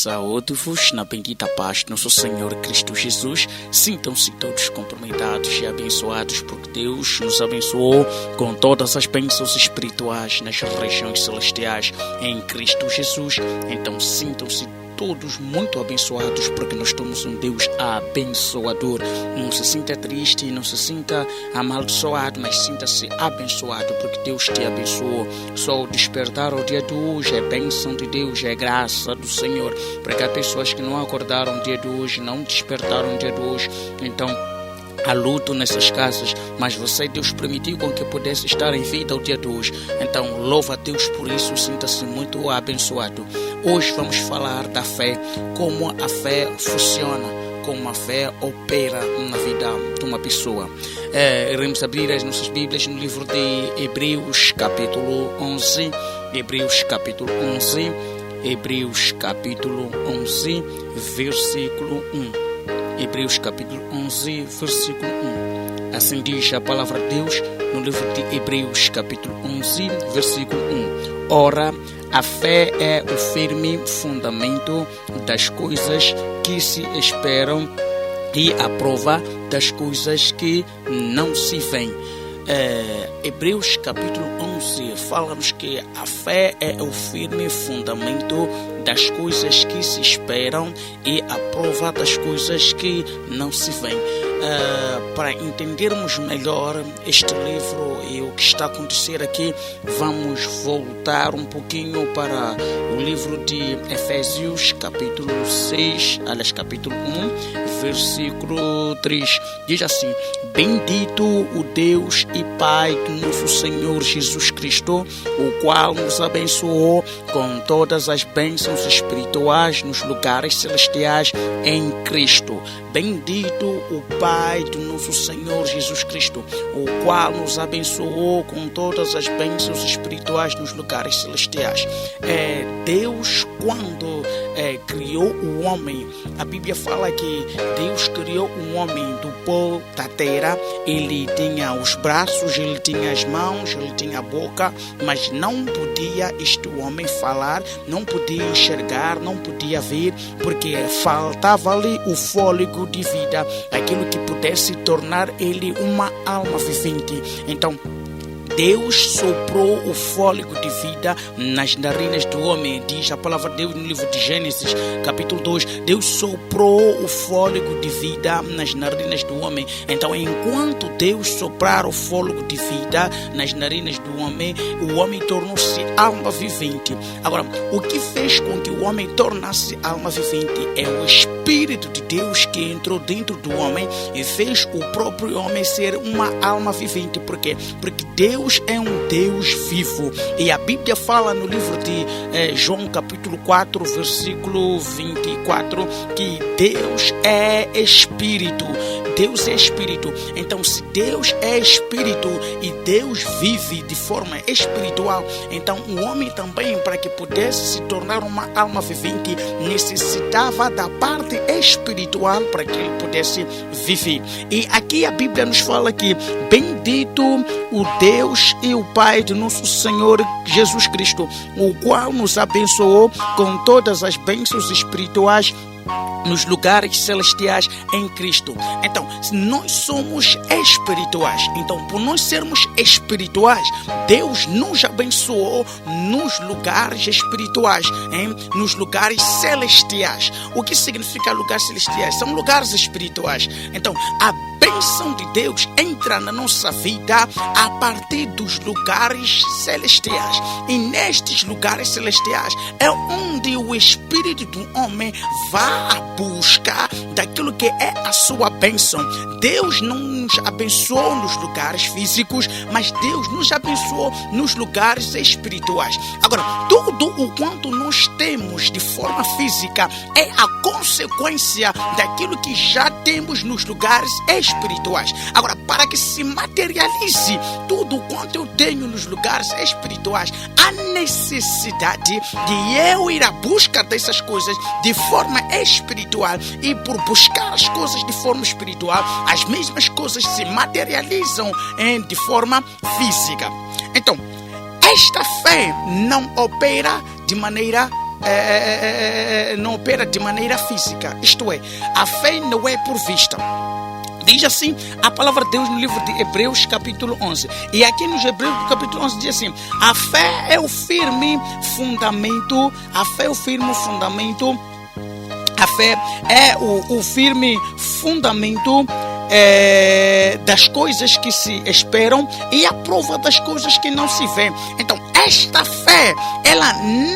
Saúdo-vos na bendita paz de nosso Senhor Cristo Jesus. Sintam-se todos cumprimentados e abençoados, porque Deus nos abençoou com todas as bênçãos espirituais nas regiões celestiais em Cristo Jesus. Então sintam-se todos muito abençoados, porque nós temos um Deus abençoador. Não se sinta triste, não se sinta amaldiçoado, mas sinta-se abençoado, porque Deus te abençoou. Só o despertar ao dia de hoje é bênção de Deus, é graça do Senhor, porque há pessoas que não acordaram o dia de hoje, não despertaram o dia de hoje. Então há luto nessas casas, mas Deus permitiu com que pudesse estar em vida o dia de hoje. Então louva a Deus por isso, sinta-se muito abençoado. Hoje vamos falar da fé, como a fé funciona, como a fé opera na vida de uma pessoa. Iremos abrir as nossas Bíblias no livro de Hebreus capítulo 11, Hebreus capítulo 11, Hebreus capítulo 11, versículo 1. Hebreus capítulo 11, versículo 1. Assim diz a palavra de Deus no livro de Hebreus capítulo 11, versículo 1. Ora, a fé é o firme fundamento das coisas que se esperam e a prova das coisas que não se veem. Hebreus capítulo 11 fala-nos que a fé é o firme fundamento das coisas que se esperam e a prova das coisas que não se veem. Para entendermos melhor este livro e o que está a acontecer aqui, vamos voltar um pouquinho para o livro de Efésios capítulo 6, aliás capítulo 1, versículo 3. Diz assim: Bendito o Deus e Pai do nosso Senhor Jesus Cristo, o qual nos abençoou com todas as bênçãos espirituais nos lugares celestiais em Cristo. Bendito o Pai do nosso Senhor Jesus Cristo, o qual nos abençoou com todas as bênçãos espirituais nos lugares celestiais. Deus, quando criou o homem, a Bíblia fala que Deus criou o homem do pó da terra. Ele tinha os braços, ele tinha as mãos, ele tinha a boca, mas não podia este homem falar, não podia enxergar, não podia ver, porque faltava-lhe o fôlego de vida, aquilo que pudesse tornar ele uma alma vivente. Então Deus soprou o fôlego de vida nas narinas do homem. Diz a palavra de Deus no livro de Gênesis, capítulo 2. Deus soprou o fôlego de vida nas narinas do homem. Então, enquanto Deus soprar o fôlego de vida nas narinas do homem, o homem tornou-se alma vivente. Agora, o que fez com que o homem tornasse alma vivente é o Espírito de Deus que entrou dentro do homem e fez o próprio homem ser uma alma vivente. Por quê? Porque Deus é um Deus vivo. E a Bíblia fala no livro de João capítulo 4, versículo 24, que Deus é Espírito. Deus é Espírito. Então, se Deus é Espírito e Deus vive de forma espiritual, então o homem também, para que pudesse se tornar uma alma vivente, necessitava da parte espiritual para que ele pudesse viver. E aqui a Bíblia nos fala que bendito o Deus e o Pai de nosso Senhor Jesus Cristo, o qual nos abençoou com todas as bênçãos espirituais nos lugares celestiais em Cristo. Então, nós somos espirituais. Então, por nós sermos espirituais, Deus nos abençoou nos lugares espirituais, nos lugares celestiais. O que significa lugares celestiais? São lugares espirituais. Então, a bênção de Deus entra na nossa vida a partir dos lugares celestiais. E nestes lugares celestiais é onde o Espírito do homem vai à busca daquilo que é a sua bênção. Deus não nos abençoou nos lugares físicos, mas Deus nos abençoou nos lugares espirituais. Agora, tudo o quanto nós temos de forma física é a consequência daquilo que já temos nos lugares espirituais. Agora, para que se materialize tudo o quanto eu tenho nos lugares espirituais, há necessidade de eu ir à busca dessas coisas de forma espiritual. E por buscar as coisas de forma espiritual, as mesmas coisas se materializam de forma física. Então, esta fé não opera de maneira não opera de maneira física. Isto é, a fé não é por vista. Diz assim a palavra de Deus no livro de Hebreus capítulo 11. E aqui no Hebreus capítulo 11 diz assim: a fé é o firme fundamento, a fé é o firme fundamento, a fé é o firme fundamento das coisas que se esperam e a prova das coisas que não se vê. Então, esta fé, ela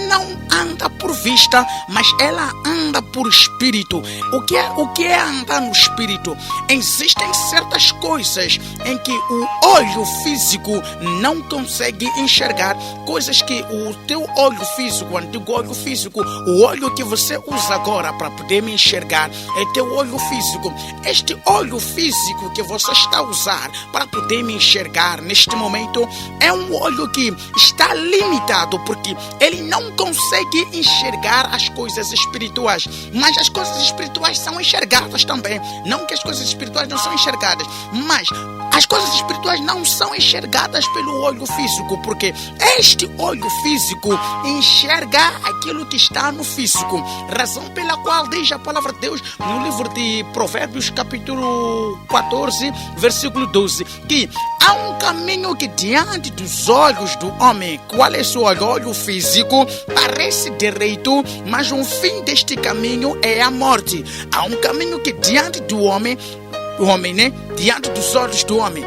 não anda por vista, mas ela anda por espírito. O que é andar no espírito? Existem certas coisas em que o olho físico não consegue enxergar, coisas que o teu olho físico, o antigo olho físico, o olho que você usa agora para poder me enxergar, é teu olho físico. Este olho físico que você está a usar para poder me enxergar neste momento é um olho que está limitado, porque ele não consegue enxergar as coisas espirituais, mas as coisas espirituais são enxergadas também. Não que as coisas espirituais não são enxergadas, mas as coisas espirituais não são enxergadas pelo olho físico, porque este olho físico enxerga aquilo que está no físico, razão pela qual diz a palavra de Deus no livro de Provérbios capítulo 14, versículo 12, que há um caminho que diante dos olhos do homem, qual é seu olho? Olho físico, parece direito, mas o fim deste caminho é a morte. Há um caminho que diante do homem, né? Diante dos olhos do homem,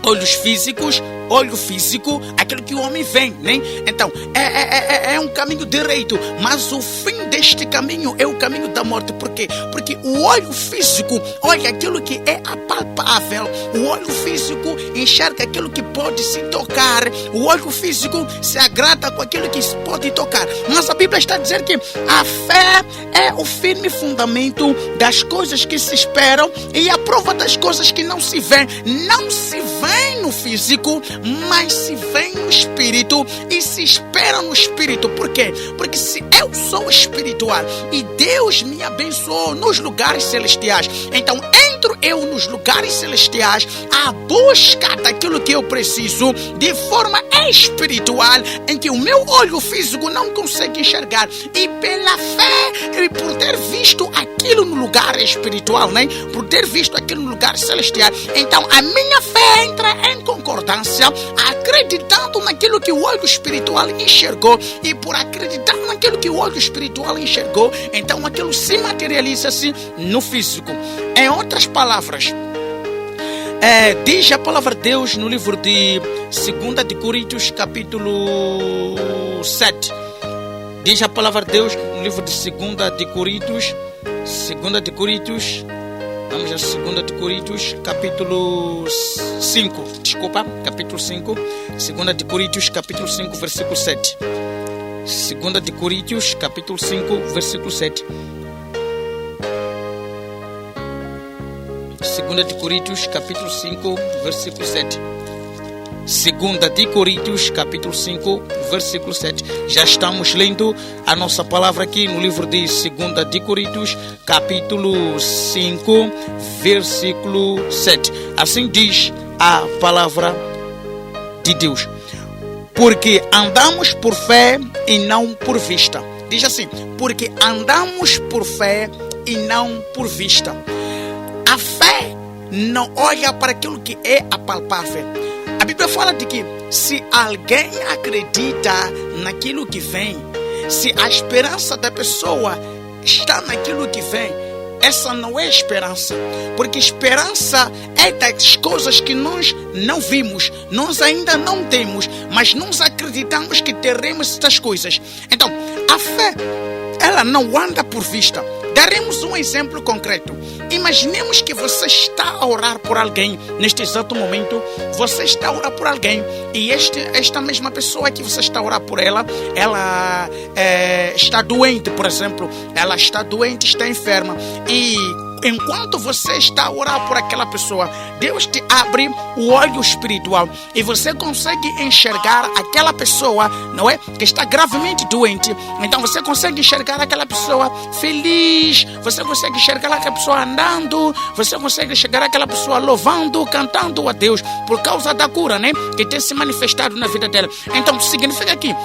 olhos físicos, olho físico, aquilo que o homem vê, né? Então, é um caminho direito, mas o fim deste caminho é o caminho da morte. Por quê? Porque o olho físico olha aquilo que é apalpável, o olho físico enxerga aquilo que pode se tocar, o olho físico se agrada com aquilo que se pode tocar. Mas a Bíblia está dizendo que a fé é o firme fundamento das coisas que se esperam e a prova das coisas que não se vê. Não se vê no físico, mas se vê no espírito e se espera no espírito. Por quê? Porque se eu sou espiritual e Deus me abençoou nos lugares celestiais, então entro eu nos lugares celestiais à busca daquilo que eu preciso de forma espiritual, em que o meu olho físico não consegue enxergar, e pela fé e por ter visto aquilo no lugar espiritual, né? Por ter visto aquilo no lugar celestial, então a minha fé entra em concordância, acreditando naquilo que o olho espiritual enxergou, e por acreditar naquilo que o olho espiritual enxergou, então aquilo se materializa-se no físico. Em outras palavras, diz a palavra de Deus no livro de 2 de Coríntios capítulo 7. Diz a palavra de Deus no livro de 2 de Coríntios, vamos a 2 de Coríntios capítulo 5, capítulo 5, 2 de Coríntios capítulo 5, versículo 7. 2 de Coríntios capítulo 5, versículo 7. 2 de Coríntios capítulo 5, versículo 7. 2 de Coríntios capítulo 5, versículo 7. Já estamos lendo a nossa palavra aqui no livro de 2 de Coríntios capítulo 5, versículo 7. Assim diz a palavra de Deus: porque andamos por fé e não por vista. Diz assim: porque andamos por fé e não por vista. A fé não olha para aquilo que é apalpável. A Bíblia fala de que se alguém acredita naquilo que vem, se a esperança da pessoa está naquilo que vem, essa não é esperança, porque esperança é das coisas que nós não vimos, nós ainda não temos, mas nós acreditamos que teremos estas coisas. Então, a fé, ela não anda por vista. Daremos um exemplo concreto. Imaginemos que você está a orar por alguém neste exato momento. Você está a orar por alguém e esta mesma pessoa que você está a orar por ela está doente, por exemplo. Ela está doente, está enferma, e enquanto você está a orar por aquela pessoa, Deus te abre o olho espiritual e você consegue enxergar aquela pessoa, não é? Que está gravemente doente. Então você consegue enxergar aquela pessoa feliz, você consegue enxergar aquela pessoa andando, você consegue enxergar aquela pessoa louvando, cantando a Deus por causa da cura, né? Que tem se manifestado na vida dela. Então significa que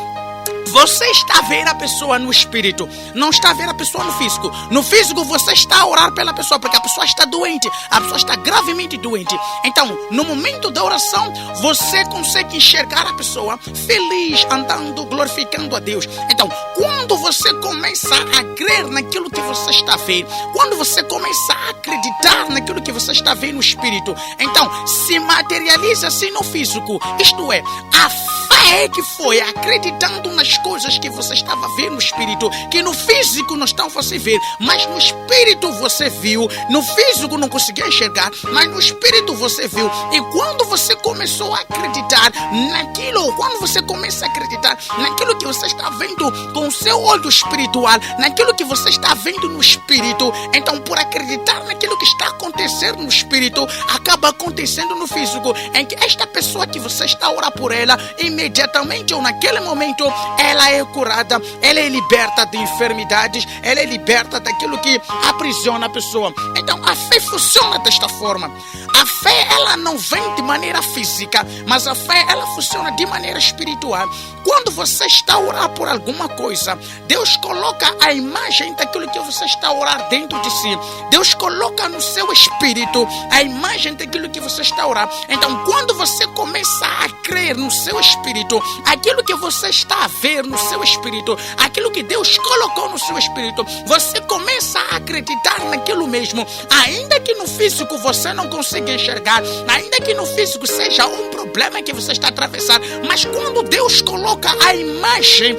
Você está a ver a pessoa no espírito, não está a ver a pessoa no físico. No físico você está a orar pela pessoa, porque a pessoa está doente, a pessoa está gravemente doente. Então, no momento da oração, você consegue enxergar a pessoa feliz, andando, glorificando a Deus. Então, quando você começa a crer naquilo que você está a ver, quando você começa a acreditar naquilo que você está a ver no espírito, então se materializa assim no físico. Isto é, a fé que foi acreditando nas coisas que você estava a ver no espírito, que no físico não estão você ver, mas no espírito você viu. No físico não conseguia enxergar, mas no espírito você viu. E quando você começou a acreditar naquilo, quando você começa a acreditar naquilo que você está vendo com o seu olho espiritual, naquilo que você está vendo no espírito, então por acreditar naquilo que está acontecendo no espírito, acaba acontecendo no físico, em que esta pessoa que você está a orar por ela, imediatamente ou naquele momento, ela é curada, ela é liberta de enfermidades, ela é liberta daquilo que aprisiona a pessoa. Então a fé funciona desta forma. A fé, ela não vem de maneira física, mas a fé, ela funciona de maneira espiritual. Quando você está a orar por alguma coisa, Deus coloca a imagem daquilo que você está a orar dentro de si. Deus coloca no seu espírito a imagem daquilo que você está a orar. Então, quando você começa a crer no seu espírito, aquilo que você está a ver no seu espírito, aquilo que Deus colocou no seu espírito, você começa a acreditar naquilo mesmo, ainda que no físico você não consiga enxergar, ainda que no físico seja um problema que você está a atravessar, mas quando Deus coloca a imagem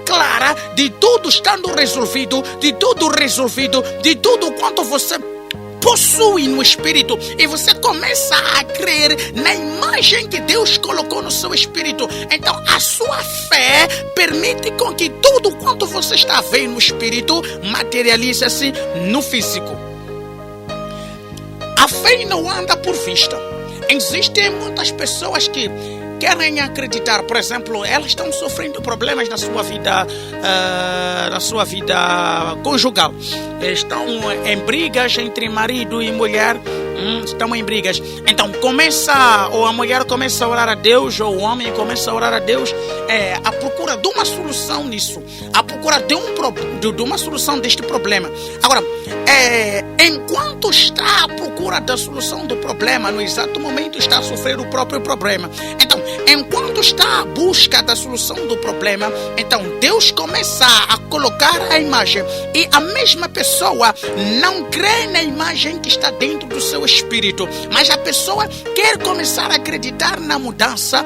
clara de tudo estando resolvido, de tudo quanto você possui no espírito, e você começa a crer na imagem que Deus colocou no seu espírito, então a sua fé permite com que tudo quanto você está vendo no espírito materialize-se no físico. A fé não anda por vista. Existem muitas pessoas que querem acreditar, por exemplo, elas estão sofrendo problemas na sua vida conjugal. Estão em brigas entre marido e mulher, estão em brigas. Então ou a mulher começa a orar a Deus, ou o homem começa a orar a Deus, à procura de uma solução nisso, à procura de uma solução deste problema. Agora, enquanto está à procura da solução do problema, no exato momento está a sofrer o próprio problema. Então, enquanto está à busca da solução do problema, então Deus começa a colocar a imagem, e a mesma pessoa não crê na imagem que está dentro do seu espírito, mas a pessoa quer começar a acreditar na mudança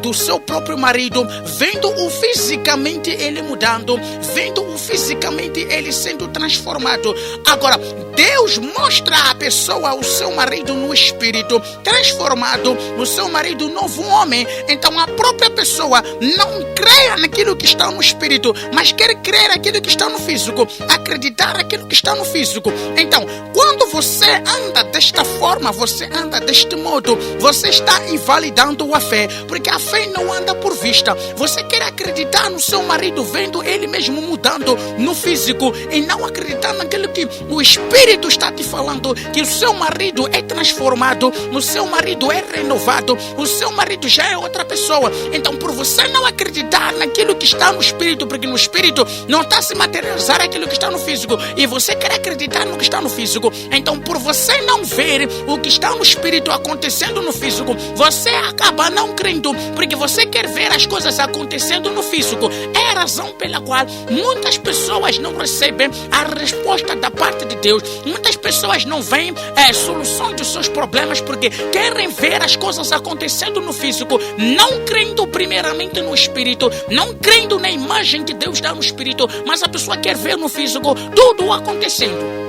do seu próprio marido, vendo o fisicamente ele mudando, vendo o fisicamente ele sendo transformado. Agora, Deus mostra à pessoa o seu marido no espírito transformado, o seu marido novo homem. Então a própria pessoa não crê naquilo que está no espírito, mas quer crer naquilo que está no físico, acreditar naquilo que está no físico. Então, quando você anda desta forma, você anda deste modo, você está invalidando a fé, porque a fé não anda por vista. Você quer acreditar no seu marido vendo ele mesmo mudando no físico, e não acreditar naquilo que o espírito está te falando, que o seu marido é transformado, o seu marido é renovado, o seu marido já é outra pessoa. Então, por você não acreditar naquilo que está no espírito, porque no espírito não está a se materializar aquilo que está no físico, e você quer acreditar no que está no físico, então por você não ver o que está no espírito acontecendo no físico, você acaba não crendo, porque você quer ver as coisas acontecendo no físico. É a razão pela qual muitas pessoas não recebem a resposta da parte de Deus. Muitas pessoas não veem soluções dos seus problemas, porque querem ver as coisas acontecendo no físico, não crendo primeiramente no espírito, não crendo na imagem que Deus dá no espírito, mas a pessoa quer ver no físico tudo acontecendo.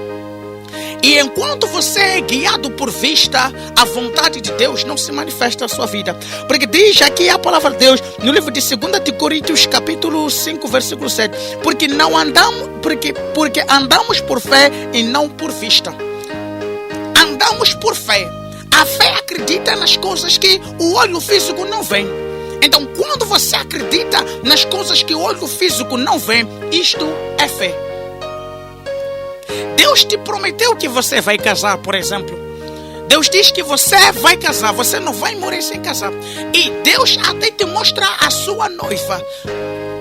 E enquanto você é guiado por vista, a vontade de Deus não se manifesta na sua vida. Porque diz aqui a palavra de Deus no livro de 2 de Coríntios, capítulo 5, versículo 7. Porque andamos por fé e não por vista. Andamos por fé. A fé acredita nas coisas que o olho físico não vê. Então, quando você acredita nas coisas que o olho físico não vê, isto é fé. Deus te prometeu que você vai casar, por exemplo. Deus diz que você vai casar, você não vai morrer sem casar. E Deus até te mostra a sua noiva.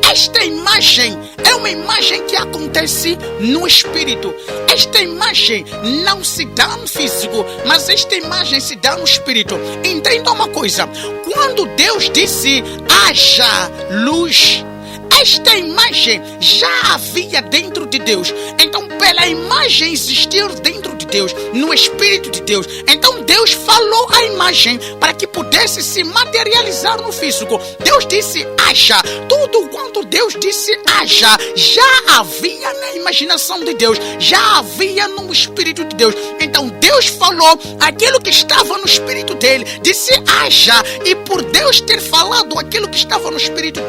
Esta imagem é uma imagem que acontece no espírito. Esta imagem não se dá no físico, mas esta imagem se dá no espírito. Entenda uma coisa: quando Deus disse haja luz, esta imagem já havia dentro de Deus. Então, pela imagem existir dentro de Deus, no Espírito de Deus, então Deus falou a imagem para que pudesse se materializar no físico. Deus disse haja. Tudo quanto Deus disse haja, já havia na imaginação de Deus, já havia no Espírito de Deus. Então Deus falou aquilo que estava no Espírito dele, disse haja. E por Deus ter falado aquilo que estava no Espírito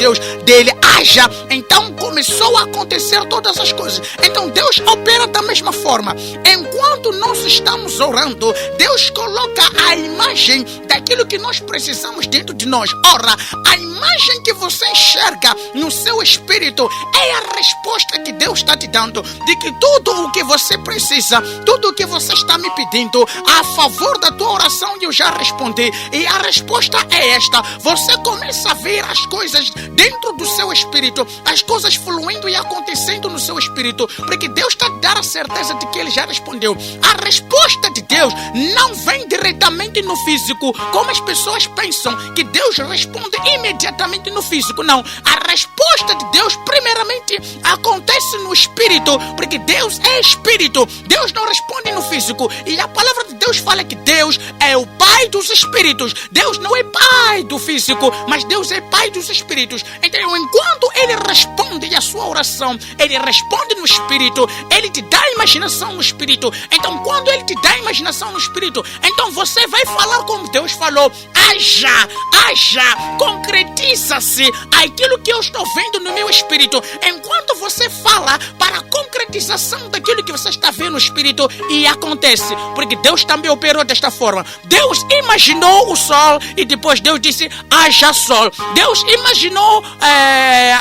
dele, haja, então começou a acontecer todas as coisas. Então Deus opera da mesma forma. Enquanto nós estamos orando, Deus coloca a imagem daquilo que nós precisamos dentro de nós. Ora, a imagem que você enxerga no seu espírito é a resposta que Deus está te dando, de que tudo o que você precisa, tudo o que você está me pedindo a favor da tua oração, eu já respondi. E a resposta é esta: você começa a ver as coisas dentro do seu espírito, as coisas fluindo e acontecendo no seu espírito, porque Deus está a dar a certeza de que Ele já respondeu. A resposta de Deus não vem diretamente no físico, como as pessoas pensam que Deus responde imediatamente no físico. Não, a resposta de Deus primeiramente acontece no espírito, porque Deus é espírito. Deus não responde no físico. E a palavra de Deus fala que Deus é o Pai dos espíritos. Deus não é Pai do físico, mas Deus é Pai dos espíritos. Então, enquanto Ele responde a sua oração, Ele responde no espírito, Ele te dá imaginação no espírito. Então, quando Ele te dá imaginação no espírito, então você vai falar como Deus falou: haja, haja, concretiza-se aquilo que eu estou vendo no meu espírito. Enquanto você fala para a concretização daquilo que você está vendo no espírito, e acontece, porque Deus também operou desta forma. Deus imaginou o sol e depois Deus disse haja sol. Deus imaginou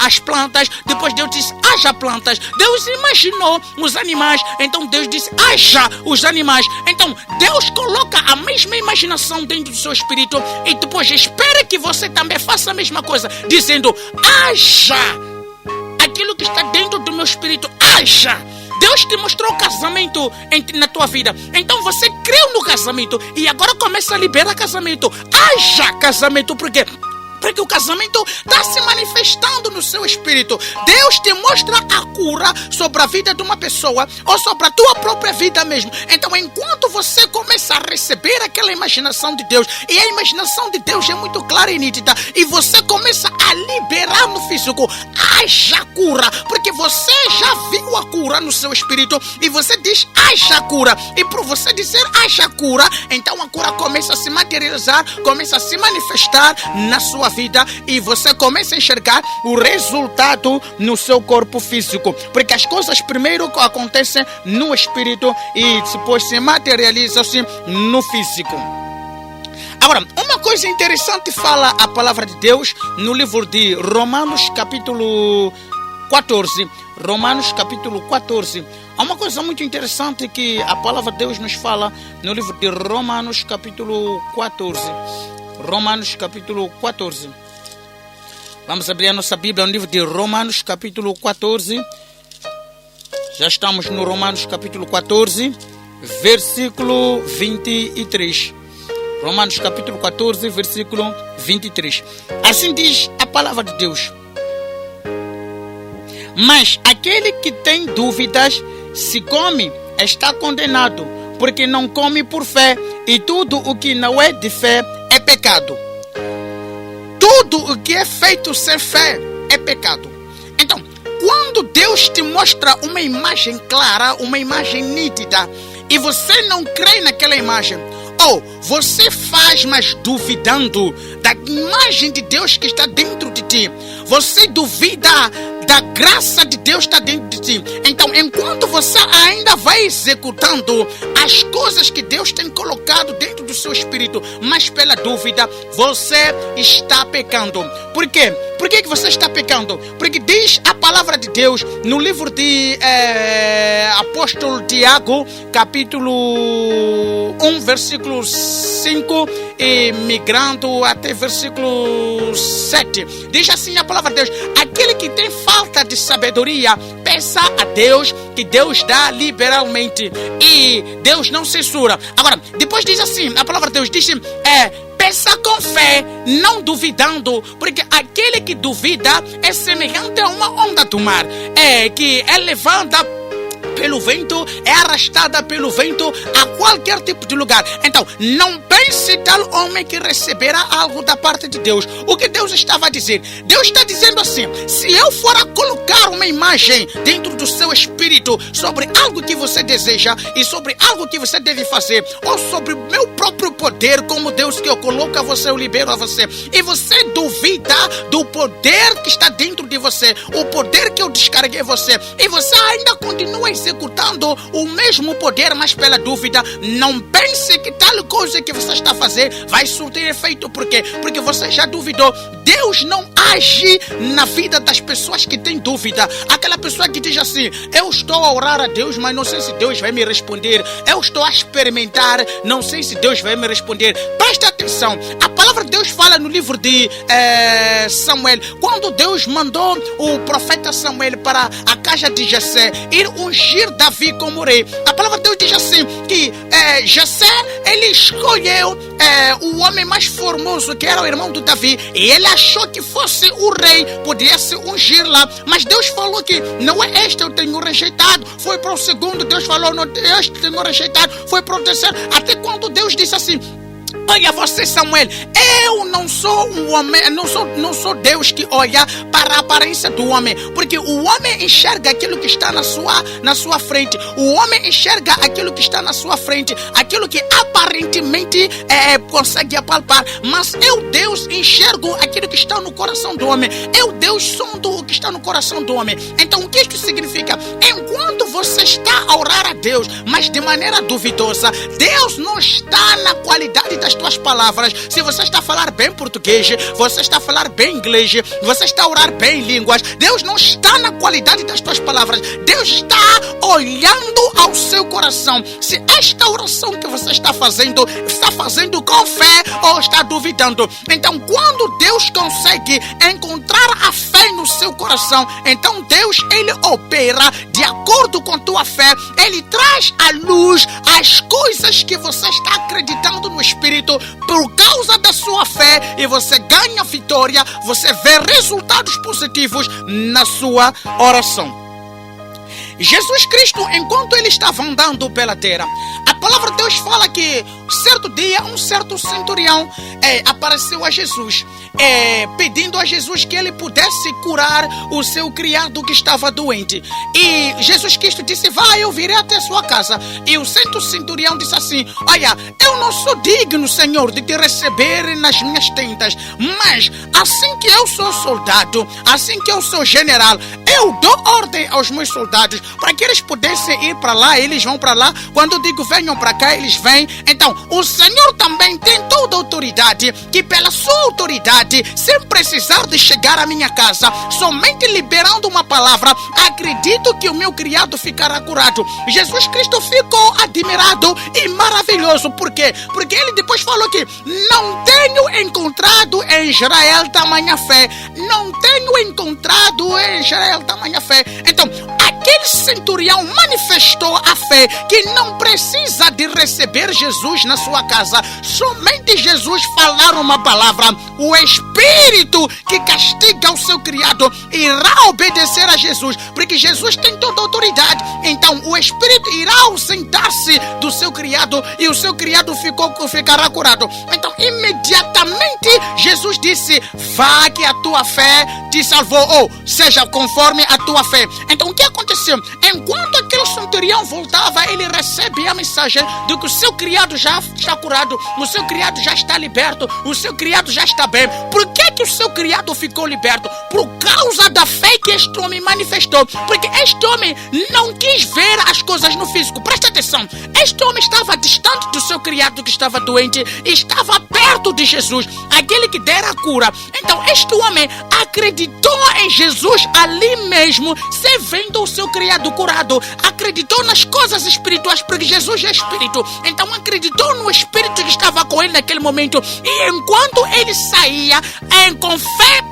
as plantas, depois Deus disse haja plantas. Deus imaginou os animais, então Deus disse haja os animais. Então Deus coloca a mesma imaginação dentro do seu espírito e depois espera que você também faça a mesma coisa, dizendo haja aquilo que está dentro do meu espírito, haja. Deus te mostrou o casamento na tua vida, então você creu no casamento e agora começa a liberar casamento. Haja casamento, porque o casamento está se manifestando no seu espírito. Deus te mostra a cura sobre a vida de uma pessoa ou sobre a tua própria vida mesmo. Então, enquanto você começa a receber aquela imaginação de Deus, e a imaginação de Deus é muito clara e nítida, e você começa a liberar no físico, haja cura, porque você já viu a cura no seu espírito e você diz haja cura. E por você dizer haja cura, então a cura começa a se materializar, começa a se manifestar na sua vida, e você começa a enxergar o resultado no seu corpo físico, porque as coisas primeiro acontecem no espírito e depois se materializam-se no físico. Agora, uma coisa interessante fala a palavra de Deus no livro de Romanos capítulo 14. Romanos capítulo 14. Há uma coisa muito interessante que a palavra de Deus nos fala no livro de Romanos capítulo 14. Romanos capítulo 14. Vamos abrir a nossa Bíblia no livro de Romanos capítulo 14. Já estamos no Romanos capítulo 14, versículo 23. Romanos capítulo 14, versículo 23. Assim diz a palavra de Deus: mas aquele que tem dúvidas, se come, está condenado, porque não come por fé, e tudo o que não é de fé é pecado. Tudo o que é feito sem fé é pecado. Então, quando Deus te mostra uma imagem clara, uma imagem nítida, e você não crê naquela imagem, ou você faz, mas duvidando da imagem de Deus que está dentro de ti, você duvida da graça de Deus que está dentro de ti. Então, enquanto você ainda vai executando as coisas que Deus tem colocado dentro do seu espírito, mas pela dúvida, você está pecando. Por quê? Por que você está pecando? Porque diz a palavra de Deus no livro de apóstolo Tiago, capítulo 1, versículo 5 e migrando até versículo 7. Diz assim a palavra de Deus: aquele que tem falta de sabedoria, peça a Deus, que Deus dá liberalmente, e Deus não censura. Agora, depois diz assim, a palavra de Deus diz: peça com fé, não duvidando, porque aquele que duvida é semelhante a uma onda do mar, que é levada pelo vento, é arrastada pelo vento a qualquer tipo de lugar. Então, não pense tal homem que receberá algo da parte de Deus. O que Deus estava a dizer? Deus está dizendo assim: se eu for a colocar uma imagem dentro do seu espírito sobre algo que você deseja e sobre algo que você deve fazer, ou sobre o meu próprio poder, como Deus que eu coloco a você, eu libero a você, e você duvida do poder que está dentro de você, o poder que eu descarreguei você, e você ainda continua executando o mesmo poder, mas pela dúvida, não pense que tal coisa que você está a fazer vai surtir efeito. Por quê? Porque você já duvidou. Deus não age na vida das pessoas que têm dúvida. Aquela pessoa que diz assim: eu estou a orar a Deus, mas não sei se Deus vai me responder. Eu estou a experimentar, não sei se Deus vai me responder. Presta atenção, a palavra de Deus fala no livro de Samuel, quando Deus mandou o profeta Samuel para a casa de Jessé ir ungir Davi como rei. A palavra de Deus diz assim, que Jessé, ele escolheu o homem mais formoso, que era o irmão do Davi, e ele achou que fosse o rei, pudesse ungir lá, mas Deus falou que não é este eu tenho rejeitado. Foi para o segundo, Deus falou: não, este tenho rejeitado. Foi para o terceiro, até quando Deus disse assim: olha você, Samuel, eu não sou um homem, não sou Deus que olha para a aparência do homem, porque o homem enxerga aquilo que está na sua frente. O homem enxerga aquilo que está na sua frente, aquilo que aparentemente consegue apalpar, mas eu, Deus, enxergo aquilo que está no coração do homem. Eu, Deus, sondo o que está no coração do homem. Então, o que isto significa? Enquanto você está a orar a Deus, mas de maneira duvidosa, Deus não está na qualidade das tuas palavras. Se você está a falar bem português, você está a falar bem inglês, você está a orar bem línguas, Deus não está na qualidade das tuas palavras. Deus está olhando ao seu coração. Se esta oração que você está fazendo com fé ou está duvidando. Então, quando Deus consegue encontrar a fé no seu coração, então Deus, ele opera de acordo com tua fé. Ele traz à luz as coisas que você está acreditando no Espírito por causa da sua fé, e você ganha vitória, você vê resultados positivos na sua oração. Jesus Cristo, enquanto ele estava andando pela terra, a palavra de Deus fala que certo dia um certo centurião apareceu a Jesus, pedindo a Jesus que ele pudesse curar o seu criado que estava doente. E Jesus Cristo disse: vai, eu virei até a sua casa. E o centurião disse assim: olha, eu não sou digno, Senhor, de te receber nas minhas tendas, mas assim que eu sou soldado, assim que eu sou general, eu dou ordem aos meus soldados para que eles pudessem ir para lá, eles vão para lá. Quando eu digo venham para cá, eles vêm. Então, o Senhor também tem toda a autoridade, que pela sua autoridade, sem precisar de chegar à minha casa, somente liberando uma palavra, acredito que o meu criado ficará curado. Jesus Cristo ficou admirado e maravilhoso. Por quê? Porque ele depois falou que não tenho encontrado em Israel tamanha fé. Não tenho encontrado em Israel tamanha fé. Então, aquele centurião manifestou a fé que não precisa de receber Jesus na sua casa. Somente Jesus falar uma palavra, o Espírito que castiga o seu criado irá obedecer a Jesus, porque Jesus tem toda a autoridade. Então o Espírito irá ausentar-se do seu criado e o seu criado ficará curado. Então imediatamente Jesus disse: vá, que a tua fé te salvou, ou seja conforme a tua fé. Então o que aconteceu? Enquanto aquele centurião voltava, ele recebe a mensagem de que o seu criado já está curado, o seu criado já está liberto, o seu criado já está bem. Por que o seu criado ficou liberto? Por causa da fé que este homem manifestou? Porque este homem não quis ver as coisas no físico. Presta atenção. Este homem estava distante do seu criado que estava doente e estava perto de Jesus, aquele que dera a cura. Então este homem acreditou em Jesus ali mesmo, se vendo o seu criado curado. Acreditou nas coisas espirituais, porque Jesus é espírito. Então acreditou no espírito que estava com ele naquele momento. E enquanto ele saía com fé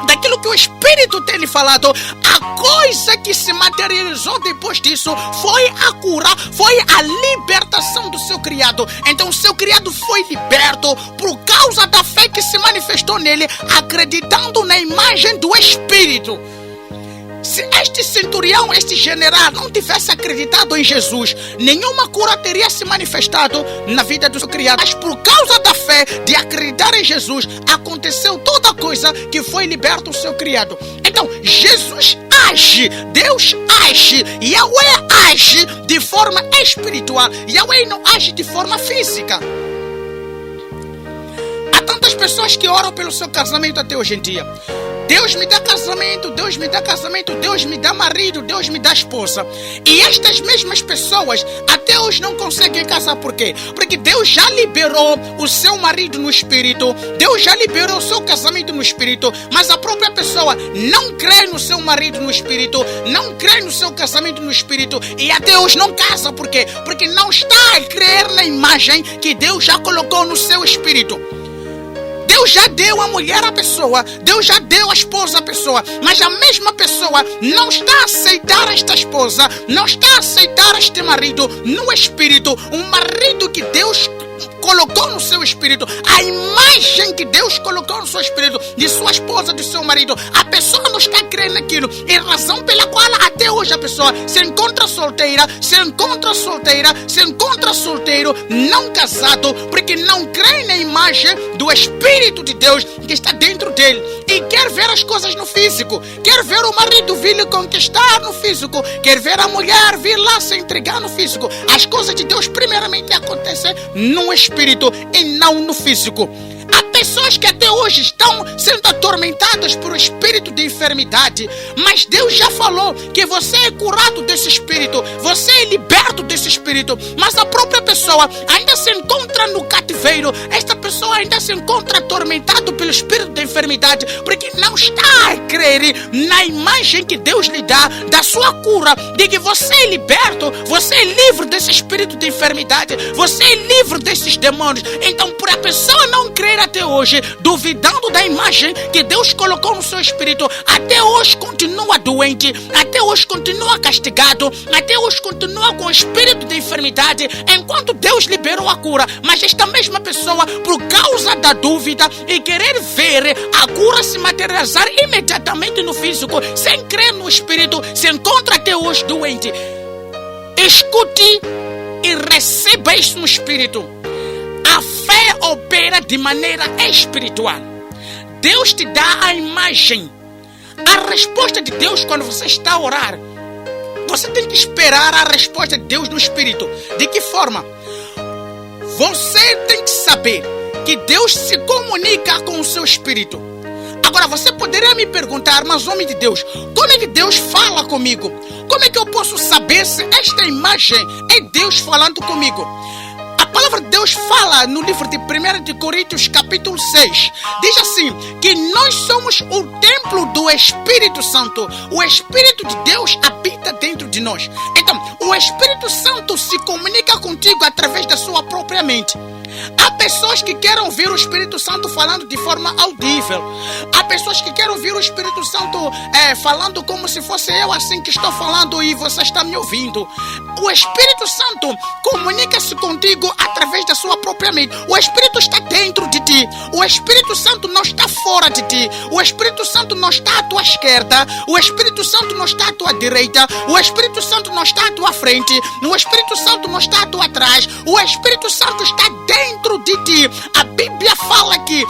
daquilo que o Espírito tem lhe falado, a coisa que se materializou depois disso foi a cura, foi a libertação do seu criado. Então o seu criado foi liberto por causa da fé que se manifestou nele, acreditando na imagem do Espírito. Se este centurião, este general não tivesse acreditado em Jesus, nenhuma cura teria se manifestado na vida do seu criado. Mas por causa da fé de acreditar em Jesus, aconteceu toda coisa que foi liberto o seu criado. Então, Jesus age, Deus age, Yahweh age de forma espiritual. Yahweh não age de forma física. Há tantas pessoas que oram pelo seu casamento até hoje em dia. Deus me dá casamento, Deus me dá casamento, Deus me dá marido, Deus me dá esposa. E estas mesmas pessoas até hoje não conseguem casar. Por quê? Porque Deus já liberou o seu marido no espírito, Deus já liberou o seu casamento no espírito, mas a própria pessoa não crê no seu marido no espírito, não crê no seu casamento no espírito e até hoje não casa. Por quê? Porque não está a crer na imagem que Deus já colocou no seu espírito. Deus já deu a mulher à pessoa, Deus já deu a esposa à pessoa, mas a mesma pessoa não está a aceitar esta esposa, não está a aceitar este marido no espírito, um marido que Deus colocou no seu espírito, a imagem que Deus colocou no seu espírito, de sua esposa, de seu marido. A pessoa não está crendo naquilo, e razão pela qual até hoje a pessoa se encontra solteira, solteiro, não casado, porque não crê na imagem do Espírito de Deus que está dentro dele, e quer ver as coisas no físico, quer ver o marido vir lhe conquistar no físico, quer ver a mulher vir lá se entregar no físico. As coisas de Deus primeiramente acontecem no espírito e não no físico. Há pessoas que até hoje estão sendo atormentadas por um espírito de enfermidade, mas Deus já falou que você é curado desse espírito, você é liberto desse espírito, mas a própria pessoa ainda se encontra no cativeiro. Esta pessoa ainda se encontra atormentada pelo espírito de enfermidade, porque não está a crer na imagem que Deus lhe dá da sua cura, de que você é liberto, você é livre desse espírito de enfermidade, você é livre desses demônios. Então, por a pessoa não crer até hoje, duvidando da imagem que Deus colocou no seu espírito, até hoje continua doente, até hoje continua castigado, até hoje continua com o espírito de enfermidade, enquanto Deus liberou a cura. Mas esta mesma pessoa, por causa da dúvida e querer ver a cura se materializar imediatamente no físico, sem crer no espírito, se encontra até hoje doente. Escute e receba isso no espírito. A fé opera de maneira espiritual. Deus te dá a imagem. A resposta de Deus quando você está a orar, você tem que esperar a resposta de Deus no espírito. De que forma? Você tem que saber que Deus se comunica com o seu espírito. Agora você poderia me perguntar, mas homem de Deus, como é que Deus fala comigo? Como é que eu posso saber se esta imagem é Deus falando comigo? A palavra de Deus fala no livro de 1 de Coríntios capítulo 6. Diz assim, que nós somos o templo do Espírito Santo. O Espírito de Deus habita dentro de nós. Então, o Espírito Santo se comunica contigo através da sua própria mente. Há pessoas que querem ouvir o Espírito Santo falando de forma audível. Há pessoas que querem ouvir o Espírito Santo falando como se fosse eu assim que estou falando e você está me ouvindo. O Espírito Santo comunica-se contigo através da sua própria mente. O Espírito está dentro de ti. O Espírito Santo não está fora de ti. O Espírito Santo não está à tua esquerda. O Espírito Santo não está à tua direita. O Espírito Santo não está à tua frente. O Espírito Santo não está à tua atrás. O Espírito Santo está dentro dentro de ti. A Bíblia fala que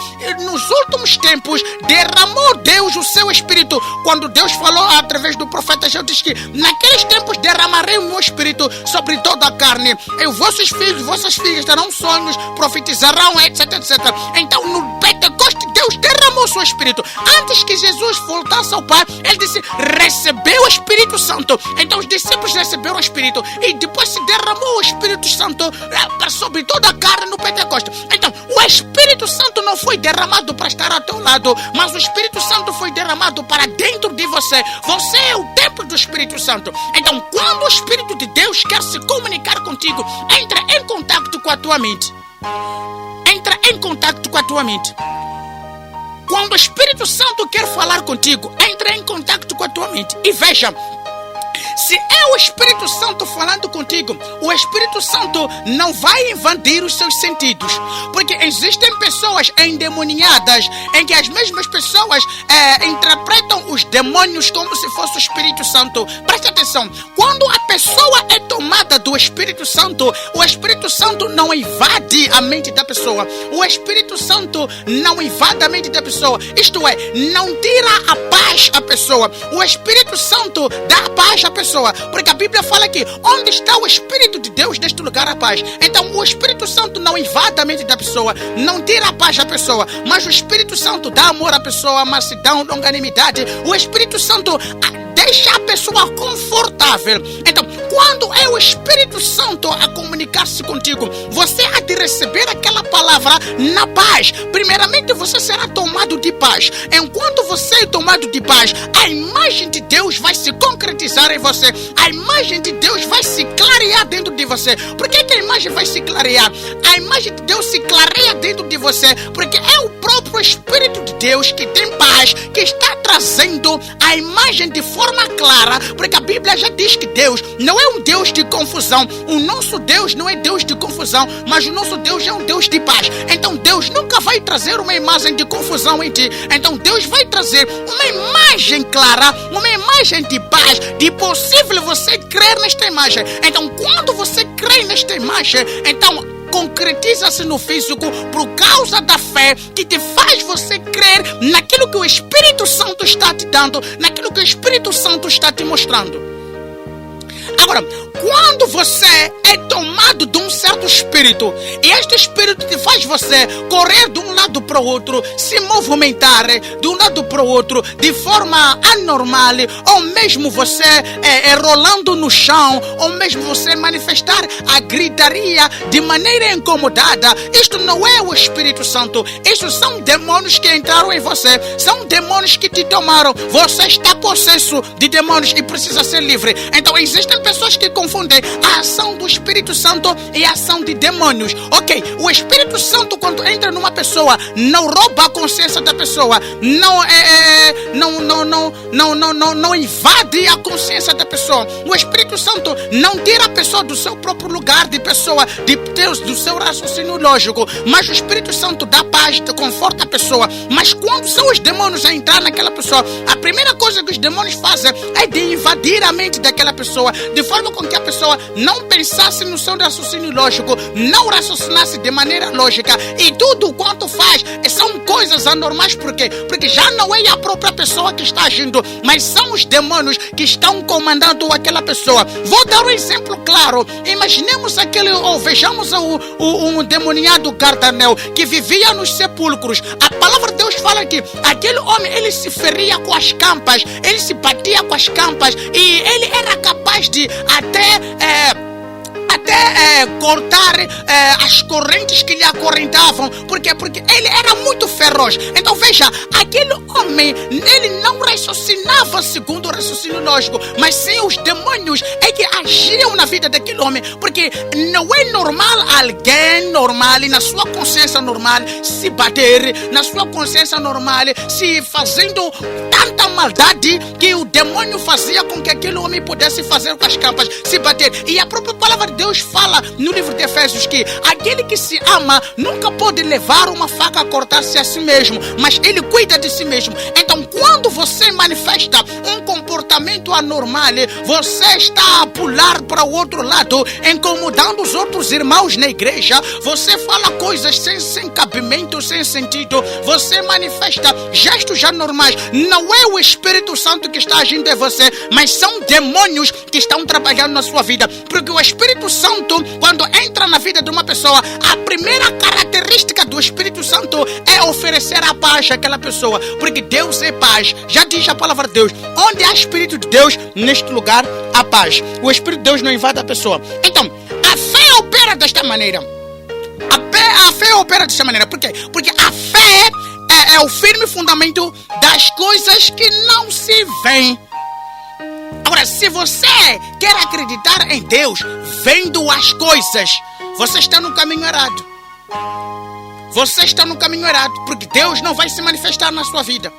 nos últimos tempos derramou Deus o seu Espírito. Quando Deus falou através do profeta Joel, diz que naqueles tempos derramarei o meu Espírito sobre toda a carne. E os vossos filhos, vossas filhas terão sonhos, profetizarão, etc, etc. Então no Pentecoste Deus derramou o seu Espírito. Antes que Jesus voltasse ao Pai, ele disse, recebeu o Espírito Santo. Então os discípulos receberam o Espírito e depois se derramou o Espírito Santo sobre toda a carne no Pentecoste. Então o Espírito Santo não foi derramado para estar ao teu lado, mas o Espírito Santo foi derramado para dentro de você. Você é o templo do Espírito Santo. Então quando o Espírito de Deus quer se comunicar contigo, entra em contato com a tua mente. Entra em contato com a tua mente. Quando o Espírito Santo quer falar contigo, entra em contato com a tua mente. E veja, se é o Espírito Santo falando contigo, o Espírito Santo não vai invadir os seus sentidos. Porque existem pessoas endemoniadas em que as mesmas pessoas interpretam os demônios como se fosse o Espírito Santo. Preste atenção, quando a pessoa é tomada do Espírito Santo, o Espírito Santo não invade a mente da pessoa. O Espírito Santo não invade a mente da pessoa. Isto é, não tira a paz à pessoa. O Espírito Santo dá a paz à pessoa. Porque a Bíblia fala que onde está o Espírito de Deus, neste lugar a paz. Então o Espírito Santo não invade a mente da pessoa, não tira a paz à pessoa, mas o Espírito Santo dá amor à pessoa, mansidão, longanimidade. O Espírito Santo deixa a pessoa confortável. Então, quando é o Espírito Santo a comunicar-se contigo, você há de receber aquela palavra na paz. Primeiramente, você será tomado de paz. Enquanto você é tomado de paz, a imagem de Deus vai se concretizar em você. A imagem de Deus vai se clarear dentro de você. Por que a imagem vai se clarear? A imagem de Deus se clareia dentro de você porque é o próprio Espírito de Deus que tem paz, que está trazendo a imagem de forma clara. Porque a Bíblia já diz que Deus não é um Deus de confusão. O nosso Deus não é Deus de confusão, mas o nosso Deus é um Deus de paz. Então Deus nunca vai trazer uma imagem de confusão em ti. Então Deus vai trazer uma imagem clara, uma imagem de paz, de possível você crer nesta imagem. Então quando você crê nesta imagem, então concretiza-se no físico por causa da fé que te faz você crer naquilo que o Espírito Santo está te dando, naquilo que o Espírito Santo está te mostrando. Agora, quando você é tomado de um certo espírito e este espírito te faz você correr de um lado para o outro, se movimentar de um lado para o outro de forma anormal, ou mesmo você rolando no chão, ou mesmo você manifestar a gritaria de maneira incomodada, isto não é o Espírito Santo. Isto são demônios que entraram em você, são demônios que te tomaram. Você está possesso de demônios e precisa ser livre. Então existem pessoas que confundem a ação do Espírito Santo e a ação de demônios. Ok, o Espírito Santo quando entra numa pessoa não rouba a consciência da pessoa, não invade a consciência da pessoa. O Espírito Santo não tira a pessoa do seu próprio lugar de pessoa, de Deus, do seu raciocínio lógico, mas o Espírito Santo dá paz, conforta a pessoa. Mas quando são os demônios a entrar naquela pessoa, a primeira coisa que os demônios fazem é de invadir a mente daquela pessoa, de forma com que a pessoa não pensasse no seu raciocínio lógico, não raciocinasse de maneira lógica, e tudo quanto faz são coisas anormais. Por quê? Porque já não é a própria pessoa que está agindo, mas são os demônios que estão comandando aquela pessoa. Vou dar um exemplo claro. Imaginemos vejamos um demoniado Gardanel que vivia nos sepulcros. A palavra de Deus fala que aquele homem, ele se feria com as campas, ele se batia com as campas, e ele era capaz de até cortar as correntes que lhe acorrentavam. Por quê? Porque ele era muito feroz. Então veja, aquele homem, ele não raciocinava segundo o raciocínio lógico, mas sim os demônios é que agiam na vida daquele homem. Porque não é normal alguém normal, na sua consciência normal, se bater, na sua consciência normal, se fazendo tanta maldade que o demônio fazia com que aquele homem pudesse fazer com as campas, se bater. E a própria palavra de Deus fala no livro de Efésios que aquele que se ama nunca pode levar uma faca a cortar-se a si mesmo, mas ele cuida de si mesmo. Então quando você manifesta um comportamento comportamento anormal, você está a pular para o outro lado, incomodando os outros irmãos na igreja, você fala coisas sem cabimento, sem sentido, você manifesta gestos anormais, não é o Espírito Santo que está agindo em você, mas são demônios que estão trabalhando na sua vida, porque o Espírito Santo, quando entra na vida de uma pessoa, a primeira característica do Espírito Santo é oferecer a paz àquela pessoa, porque Deus é paz. Já diz a palavra de Deus, onde há Espírito de Deus, neste lugar há paz. O Espírito de Deus não invade a pessoa. Então, a fé opera desta maneira. A fé opera desta maneira. Por quê? Porque a fé é o firme fundamento das coisas que não se veem. Agora, se você quer acreditar em Deus vendo as coisas, você está no caminho errado. Você está no caminho errado, porque Deus não vai se manifestar na sua vida.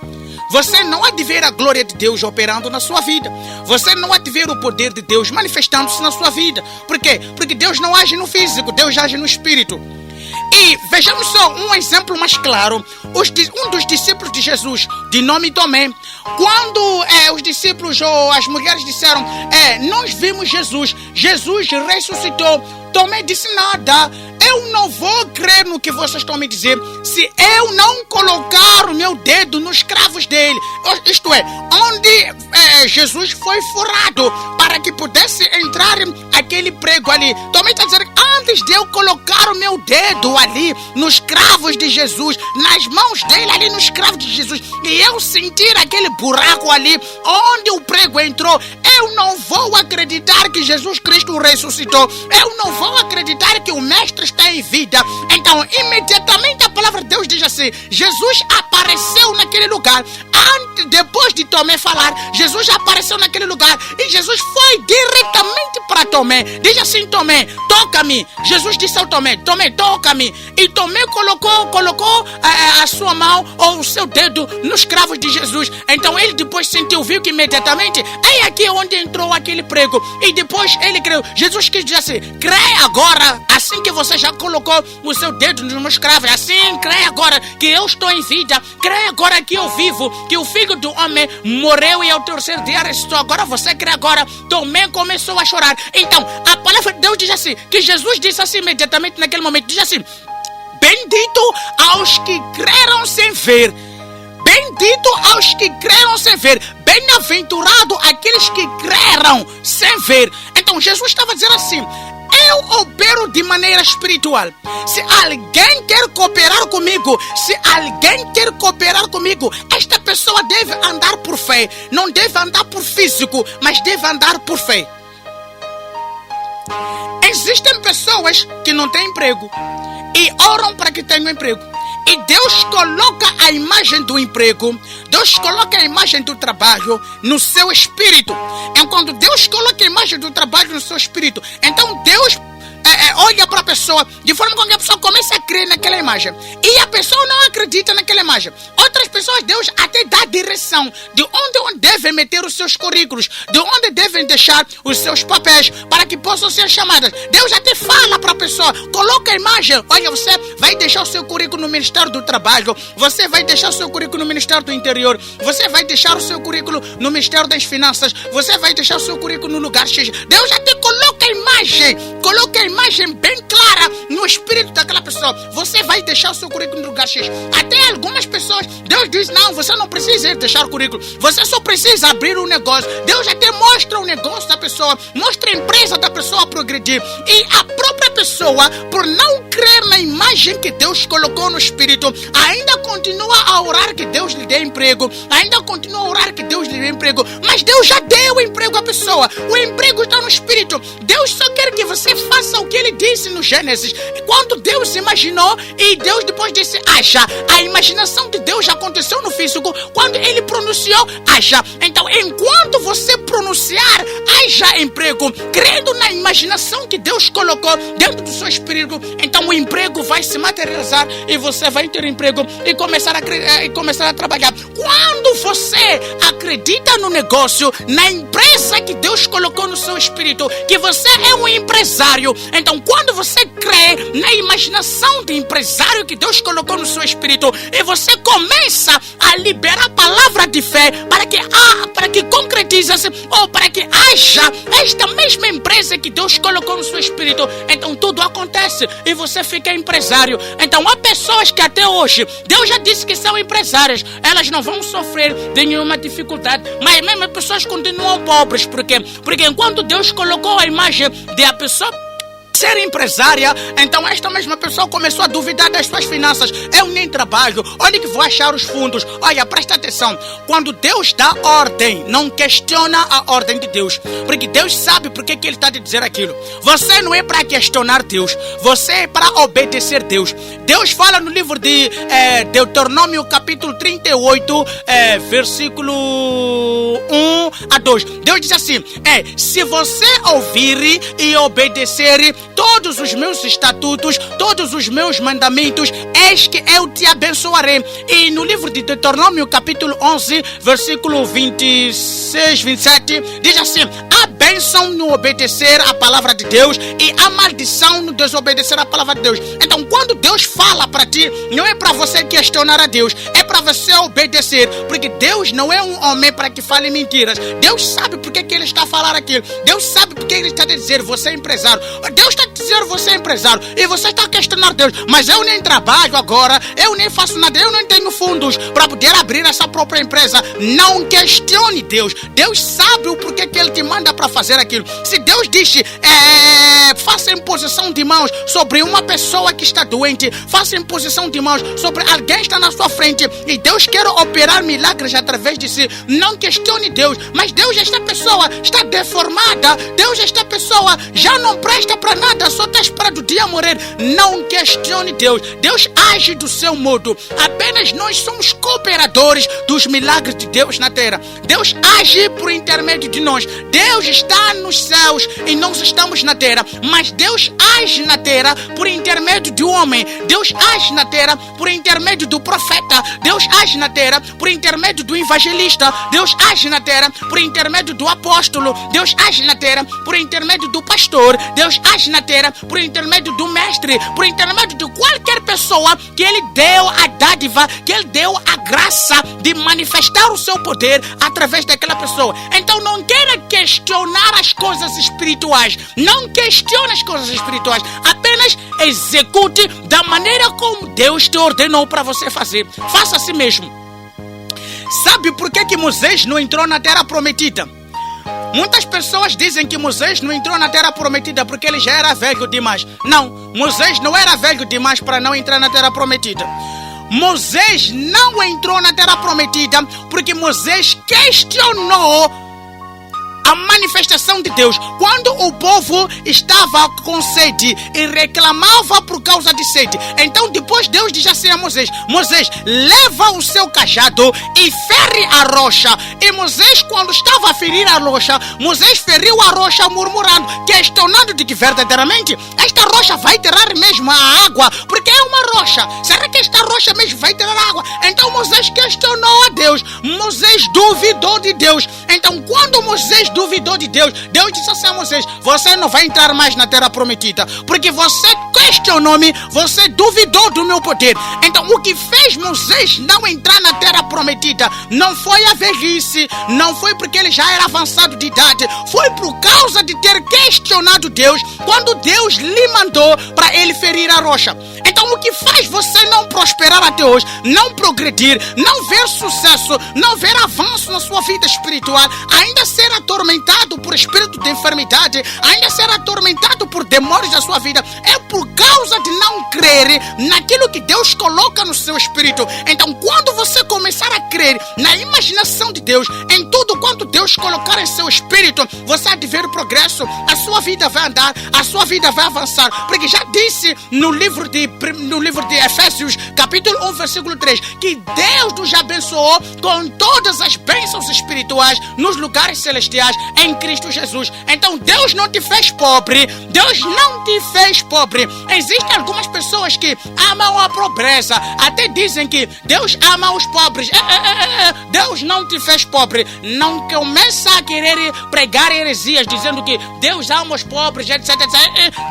Você não há de ver a glória de Deus operando na sua vida. Você não há de ver o poder de Deus manifestando-se na sua vida. Por quê? Porque Deus não age no físico, Deus age no espírito. E vejamos só um exemplo mais claro. Um dos discípulos de Jesus, de nome Tomé, quando os discípulos ou as mulheres disseram, nós vimos Jesus, Jesus ressuscitou, Tomé disse, nada, eu não vou crer no que vocês estão me dizendo se eu não colocar o meu dedo nos cravos dele. Isto é, onde Jesus foi furado para que pudesse entrar aquele prego ali. Tomé está dizendo, antes de eu colocar o meu dedo ali nos cravos de Jesus, nas mãos dele ali nos cravos de Jesus, e eu sentir aquele buraco ali onde o prego entrou, eu não vou acreditar que Jesus Cristo ressuscitou. Eu não vou acreditar que o Mestre está em vida. Então, imediatamente a palavra de Deus diz assim, Jesus apareceu naquele lugar. Depois de Tomé falar, Jesus apareceu naquele lugar e Jesus foi diretamente para Tomé. Diz assim, Tomé, toca-me. Jesus disse ao Tomé, Tomé, toca-me. E Tomé colocou a sua mão ou o seu dedo nos cravos de Jesus. Então ele depois sentiu, viu que imediatamente é aqui onde entrou aquele prego. E depois ele creu. Jesus quis dizer assim, crê agora, assim que você já colocou o seu dedo nos meus cravos, assim, crê agora que eu estou em vida, crê agora que eu vivo, que o Filho do Homem morreu e ao terceiro dia ressuscitou. Agora você crê agora. Tomé começou a chorar. Então, a palavra de Deus diz assim, que Jesus disse assim imediatamente naquele momento, diz assim, bendito aos que creram sem ver. Bendito aos que creram sem ver. Bem-aventurado aqueles que creram sem ver. Então, Jesus estava dizendo assim, eu opero de maneira espiritual. Se alguém quer cooperar comigo, esta pessoa deve andar por fé. Não deve andar por físico, mas deve andar por fé. Existem pessoas que não têm emprego e oram para que tenham emprego. E Deus coloca a imagem do emprego, Deus coloca a imagem do trabalho no seu espírito. Enquanto Deus coloca a imagem do trabalho no seu espírito, então Deus olha para a pessoa de forma que a pessoa comece a crer naquela imagem. E a pessoa não acredita naquela imagem. Outras pessoas, Deus até dá direção de onde devem meter os seus currículos, de onde devem deixar os seus papéis para que possam ser chamadas. Deus até fala para a pessoa, coloca a imagem. Olha, você vai deixar o seu currículo no Ministério do Trabalho, você vai deixar o seu currículo no Ministério do Interior, você vai deixar o seu currículo no Ministério das Finanças, você vai deixar o seu currículo no lugar X. Deus até coloca a imagem bem clara no espírito daquela pessoa. Você vai deixar o seu currículo no lugar X. Até algumas pessoas, Deus diz, não, você não precisa deixar o currículo, você só precisa abrir um negócio. Deus até mostra o negócio da pessoa, mostra a empresa da pessoa progredir. E a própria pessoa, por não crer na imagem que Deus colocou no espírito, ainda continua a orar que Deus lhe dê emprego, ainda continua a orar que Deus lhe dê emprego, mas Deus já deu o emprego à pessoa. O emprego está no espírito. Deus só quer que você faça o que ele disse no Gênesis. Quando Deus imaginou e Deus depois disse haja, a imaginação de Deus já aconteceu no físico. Quando ele pronunciou haja, então enquanto você pronunciar haja emprego, crendo na imaginação que Deus colocou dentro do seu espírito, então o emprego vai se materializar e você vai ter emprego e começar a trabalhar. Quando você acredita no negócio, na empresa para que Deus colocou no seu espírito que você é um empresário. Então, quando você crê na imaginação de empresário que Deus colocou no seu espírito e você começa a liberar a palavra de fé para que concretize-se ou para que haja esta mesma empresa que Deus colocou no seu espírito, então tudo acontece e você fica empresário. Então, há pessoas que até hoje, Deus já disse que são empresárias, elas não vão sofrer de nenhuma dificuldade, mas mesmo as pessoas continuam pobres. Por quê? Porque enquanto Deus colocou a imagem de a pessoa ser empresária, então esta mesma pessoa começou a duvidar das suas finanças. Eu nem trabalho, onde que vou achar os fundos? Olha, presta atenção, quando Deus dá ordem, não questiona a ordem de Deus, porque Deus sabe por que Ele está te dizer aquilo. Você não é para questionar Deus, você é para obedecer Deus. Deus fala no livro de Deuteronômio capítulo 38, versículo 1 a 2. Deus diz assim, se você ouvir e obedecer todos os meus estatutos, todos os meus mandamentos, eis que eu te abençoarei. E no livro de Deuteronômio capítulo 11, versículo 26, 27, diz assim, a bênção no obedecer a palavra de Deus e a maldição no desobedecer a palavra de Deus. Então, quando Deus fala para ti, não é para você questionar a Deus, é para você obedecer, porque Deus não é um homem para que fale mentiras. Deus sabe por que Ele está a falar aquilo. Deus sabe por que Ele está a dizer, você é empresário. Deus está a dizer, você é empresário, e você está a questionar Deus, mas eu nem trabalho agora, eu nem faço nada, eu nem tenho fundos para poder abrir essa própria empresa. Não questione Deus. Deus sabe o porquê que Ele te manda para fazer aquilo. Se Deus diz, faça imposição de mãos sobre uma pessoa que está doente, faça imposição de mãos sobre alguém que está na sua frente, e Deus quer operar milagres através de si, não questione Deus. Mas Deus, esta pessoa está deformada, Deus, esta pessoa já não presta para nada, só está esperando o dia morrer. Não questione Deus. Deus age do seu modo. Apenas nós somos cooperadores dos milagres de Deus na terra. Deus age por intermédio de nós. Deus está nos céus e nós estamos na terra, mas Deus age na terra por intermédio do homem. Deus age na terra por intermédio do profeta. Deus age na terra por intermédio do evangelista. Deus age na terra por intermédio do apóstolo. Deus age na terra por intermédio do pastor. Deus age na terra por intermédio do mestre, por intermédio de qualquer pessoa que Ele deu a dádiva, que Ele deu a graça de manifestar o seu poder através daquela pessoa. Então não queira questionar as coisas espirituais. Não questione as coisas espirituais. Apenas execute da maneira como Deus te ordenou para você fazer. Faça assim mesmo. Sabe por que Moisés não entrou na terra prometida? Muitas pessoas dizem que Moisés não entrou na terra prometida porque ele já era velho demais. Não, Moisés não era velho demais para não entrar na terra prometida. Moisés não entrou na terra prometida porque Moisés questionou a manifestação de Deus. Quando o povo estava com sede e reclamava por causa de sede, então depois Deus diz assim a Moisés, Moisés, leva o seu cajado e fere a rocha. E Moisés, quando estava a ferir a rocha, Moisés feriu a rocha murmurando, questionando de que verdadeiramente esta rocha vai tirar mesmo a água, porque é uma rocha. Será que esta rocha mesmo vai tirar água? Então Moisés questionou a Deus. Moisés duvidou de Deus. Então quando Moisés duvidou de Deus, Deus disse assim a Moisés, você não vai entrar mais na terra prometida, porque você questionou-me, você duvidou do meu poder. Então o que fez Moisés não entrar na terra prometida não foi a velhice, não foi porque ele já era avançado de idade, foi por causa de ter questionado Deus quando Deus lhe mandou para ele ferir a rocha. Então o que faz você não prosperar até hoje, não progredir, não ver sucesso, não ver avanço na sua vida espiritual, ainda ser atormentado por espírito de enfermidade, ainda ser atormentado por demônios da sua vida, é por causa de não crer naquilo que Deus coloca no seu espírito. Então quando você começar a crer na imaginação de Deus, em tudo quanto Deus colocar em seu espírito, você há de ver o progresso, a sua vida vai andar, a sua vida vai avançar, porque já disse no livro de Efésios, capítulo 1, versículo 3, que Deus nos abençoou com todas as bênçãos espirituais nos lugares celestiais em Cristo Jesus. Então Deus não te fez pobre. Deus não te fez pobre. Existem algumas pessoas que amam a pobreza. Até dizem que Deus ama os pobres. Deus não te fez pobre. Não começa a querer pregar heresias dizendo que Deus ama os pobres, etc.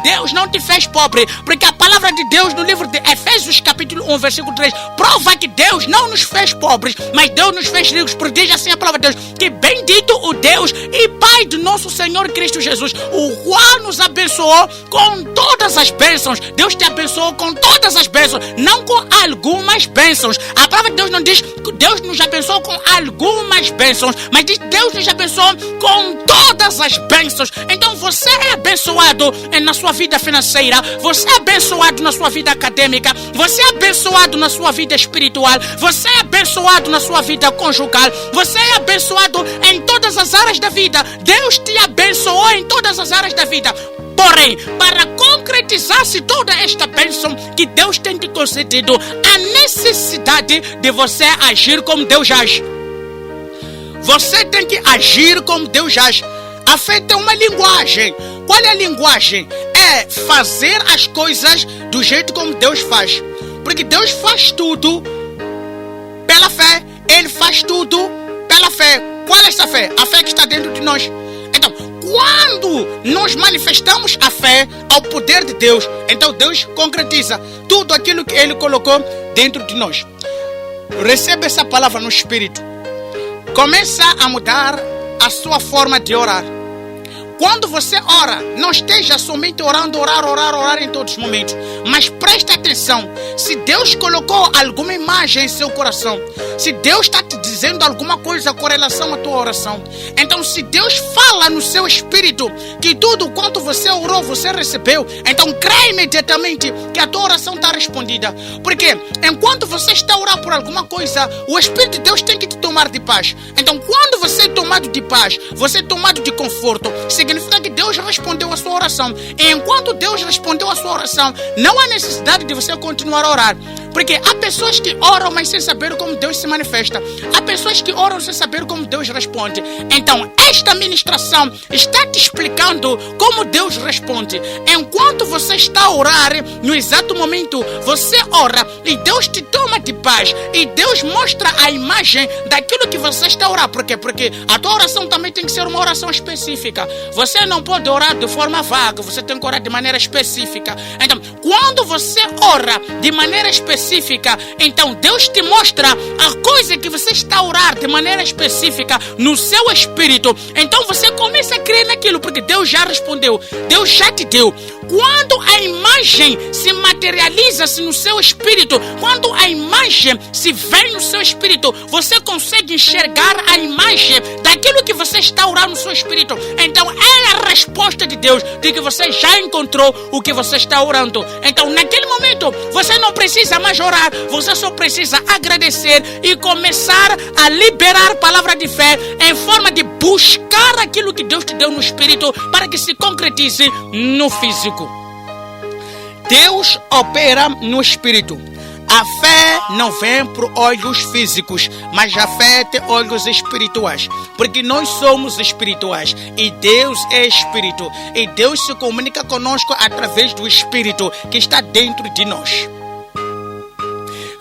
Deus não te fez pobre. Porque a palavra de Deus no livro de Efésios capítulo 1, versículo 3 prova que Deus não nos fez pobres, mas Deus nos fez ricos. Porque diz assim a palavra de Deus, que bendito o Deus e Pai do nosso Senhor Cristo Jesus, o qual nos abençoou com todas as bênçãos. Deus te abençoou com todas as bênçãos, não com algumas bênçãos. A palavra de Deus não diz que Deus nos abençoou com algumas bênçãos, mas diz que Deus nos abençoou com todas as bênçãos. Então você é abençoado na sua vida financeira, você é abençoado na sua vida acadêmica, você é abençoado na sua vida espiritual, você é abençoado na sua vida conjugal, você é abençoado em todas as áreas da vida. Deus te abençoou em todas as áreas da vida. Porém, para concretizar-se toda esta bênção que Deus tem te concedido, há necessidade de você agir como Deus age. Você tem que agir como Deus age. A fé tem uma linguagem. Qual é a linguagem? É fazer as coisas do jeito como Deus faz. Porque Deus faz tudo pela fé. Ele faz tudo pela fé. Qual é essa fé? A fé que está dentro de nós. Então, quando nós manifestamos a fé ao poder de Deus, então Deus concretiza tudo aquilo que Ele colocou dentro de nós. Recebe essa palavra no Espírito. Começa a mudar a sua forma de orar. Quando você ora, não esteja somente orando, orar em todos os momentos. Mas preste atenção. Se Deus colocou alguma imagem em seu coração, se Deus está te dizendo alguma coisa com relação à tua oração, então se Deus fala no seu espírito que tudo quanto você orou, você recebeu, então crê imediatamente que a tua oração está respondida. Porque enquanto você está a orar por alguma coisa, o Espírito de Deus tem que te tomar de paz. Então quando você é tomado de paz, você é tomado de conforto, significa que Deus respondeu a sua oração. E enquanto Deus respondeu a sua oração, não há necessidade de você continuar a orar. Porque há pessoas que oram, mas sem saber como Deus se manifesta. Há pessoas que oram sem saber como Deus responde. Então, esta ministração está te explicando como Deus responde. Enquanto você está a orar, no exato momento, você ora e Deus te toma de paz. E Deus mostra a imagem daquilo que você está a orar. Por quê? Porque a tua oração também tem que ser uma oração específica. Você não pode orar de forma vaga, você tem que orar de maneira específica. Então, quando você ora de maneira específica, então Deus te mostra a coisa que você está a orar de maneira específica no seu espírito. Então você começa a crer naquilo, porque Deus já respondeu, Deus já te deu. Quando a imagem se materializa-se no seu espírito, quando a imagem se vê no seu espírito, você consegue enxergar a imagem daquilo que você está a orar no seu espírito. Então é a resposta de Deus de que você já encontrou o que você está orando. Então naquele momento você não precisa mais orar, você só precisa agradecer e começar a liberar palavra de fé em forma de buscar aquilo que Deus te deu no espírito para que se concretize no físico. Deus opera no espírito. A fé não vem por olhos físicos, mas a fé tem olhos espirituais. Porque nós somos espirituais e Deus é espírito. E Deus se comunica conosco através do espírito que está dentro de nós.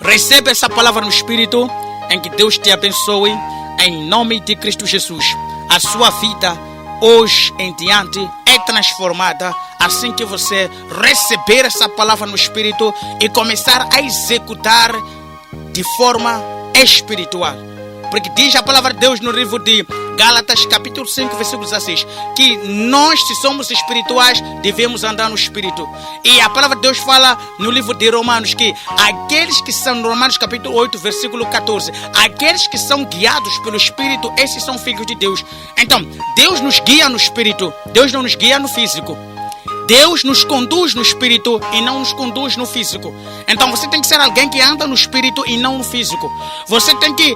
Receba essa palavra no espírito, em que Deus te abençoe, em nome de Cristo Jesus. A sua vida, hoje em diante, é transformada assim que você receber essa palavra no espírito e começar a executar de forma espiritual. Porque diz a palavra de Deus no livro de Gálatas capítulo 5, versículo 16, que nós, se somos espirituais, devemos andar no espírito. E a palavra de Deus fala no livro de Romanos que aqueles que são, no Romanos capítulo 8, versículo 14, aqueles que são guiados pelo espírito, esses são filhos de Deus. Então, Deus nos guia no espírito, Deus não nos guia no físico. Deus nos conduz no espírito e não nos conduz no físico. Então você tem que ser alguém que anda no espírito e não no físico. Você tem que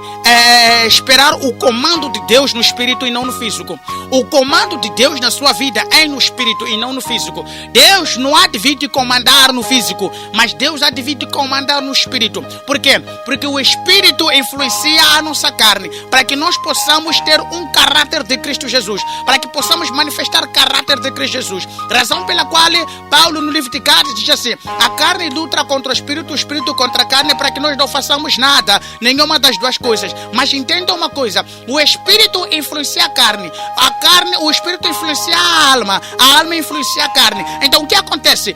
esperar o comando de Deus no espírito e não no físico. O comando de Deus na sua vida é no espírito e não no físico. Deus não há de vir te comandar no físico, mas Deus há de vir te comandar no espírito. Por quê? Porque o espírito influencia a nossa carne, para que nós possamos ter um caráter de Cristo Jesus, para que possamos manifestar caráter de Cristo Jesus. Razão pela qual Paulo no livro de Gálatas diz assim: a carne luta contra o espírito contra a carne, para que nós não façamos nada, nenhuma das duas coisas. Mas entenda uma coisa: o espírito influencia a carne, o espírito influencia a alma influencia a carne. Então o que acontece?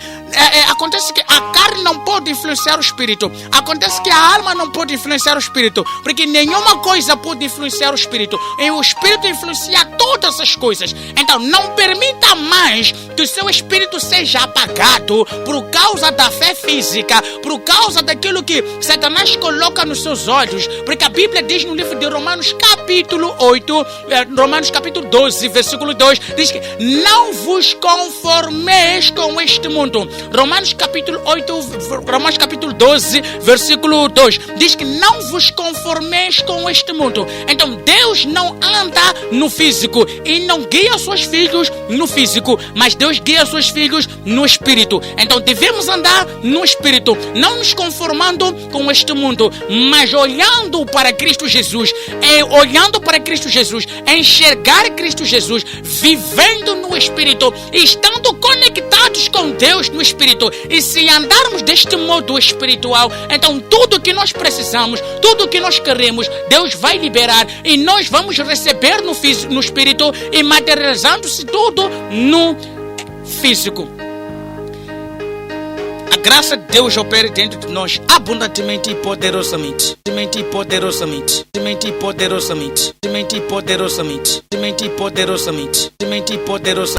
Acontece que a carne não pode influenciar o espírito, acontece que a alma não pode influenciar o espírito, porque nenhuma coisa pode influenciar o espírito, e o espírito influencia todas as coisas. Então não permita mais que o seu espírito seja apagado por causa da fé física, por causa daquilo que Satanás coloca nos seus olhos, porque a Bíblia diz no livro de Romanos capítulo 8, Romanos capítulo 12, versículo 2, diz que não vos conformeis com este mundo. Romanos capítulo 12, versículo 2, diz que não vos conformeis com este mundo. Então Deus não anda no físico e não guia seus filhos no físico, mas Deus guia seus filhos no espírito. Então devemos andar no espírito, não nos conformando com este mundo, mas olhando para Cristo Jesus, enxergar Cristo Jesus, vivendo no espírito, estando conectados com Deus no espírito. E se andarmos deste modo espiritual, então tudo que nós precisamos, tudo que nós queremos, Deus vai liberar, e nós vamos receber no espírito, e materializando-se tudo no físico. A graça de Deus opera dentro de nós abundantemente e poderosamente.